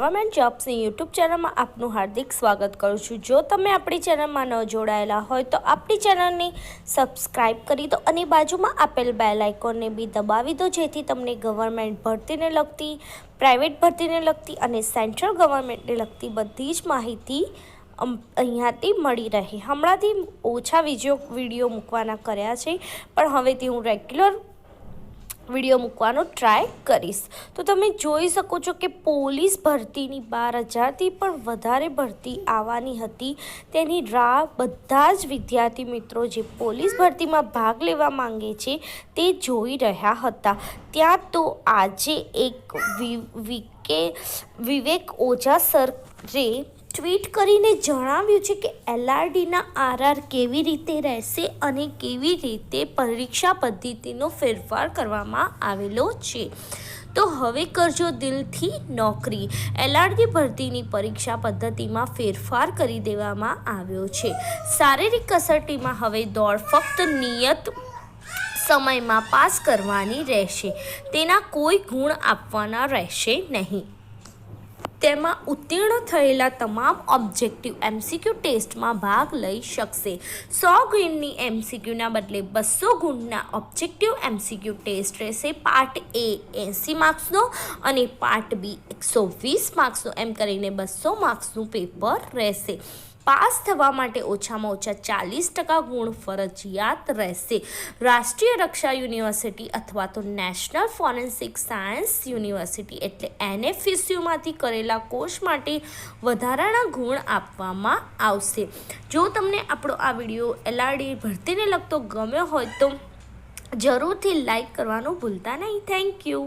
Government જોબ્સની YouTube ચેનલમાં આપનું હાર્દિક સ્વાગત કરું છું। જો તમે આપણી ચેનલમાં ન જોડાયેલા હોય તો આપણી ચેનલને સબસ્ક્રાઇબ કરી દો અને બાજુમાં આપેલ બેલ આઇકોનને બી દબાવી દો, જેથી તમને ગવર્મેન્ટ ભરતીને લગતી, પ્રાઇવેટ ભરતીને લગતી અને સેન્ટ્રલ ગવર્મેન્ટને લગતી બધી જ માહિતી અહીંયાથી મળી રહે। હમણાંથી ઓછા વિડીયો મૂકવાના કર્યા છે, પણ હવેથી હું રેગ્યુલર વિડીયો મૂકવાનો ટ્રાય કરીશ। તો તમે જોઈ શકો છો કે પોલીસ ભરતીની 12,000થી પણ વધારે ભરતી આવવાની હતી, તેની રાહ બધા જ વિદ્યાર્થી મિત્રો જે પોલીસ ભરતીમાં ભાગ લેવા માંગે છે તે જોઈ રહ્યા હતા। ત્યાં તો આજે એક વિવેક ઓઝા સરે ટ્વીટ કરીને જણાવ્યું છે કે LRDના RR કેવી રીતે રહેશે અને કેવી રીતે પરીક્ષા પદ્ધતિનો ફેરફાર કરવામાં આવેલો છે। તો હવે કરજો દિલથી નોકરી। LRD ભરતીની પરીક્ષા પદ્ધતિમાં ફેરફાર કરી દેવામાં આવ્યો છે। શારીરિક કસરતીમાં હવે દોડ ફક્ત નિયત સમયમાં પાસ કરવાની રહેશે, તેના કોઈ ગુણ આપવાના રહેશે નહીં। તેમાં ઉત્તીર્ણ થયેલા તમામ ઓબ્જેક્ટિવ MCQ ટેસ્ટમાં ભાગ લઈ શકશે। 100 ગુણની MCQના બદલે 200 ગુણના ઓબ્જેક્ટિવ MCQ ટેસ્ટ રહેશે। પાર્ટ A 80 માર્ક્સનો અને પાર્ટ B 120 માર્ક્સનો, એમ કરીને 200 માર્ક્સનું પેપર રહેશે। પાસ થવા માટે ઓછામાં ઓછા 40% ગુણ ફરજિયાત રહેશે। રાષ્ટ્રીય રક્ષા યુનિવર્સિટી અથવા તો નેશનલ ફોરેન્સિક સાયન્સ યુનિવર્સિટી એટલે NFSUમાંથી કરેલા કોર્સ માટે વધારાના ગુણ આપવામાં આવશે। જો તમને આપણો આ વિડીયો LRD ભરતીને લગતો ગમ્યો હોય તો જરૂરથી લાઈક કરવાનું ભૂલતા નહીં। Thank you.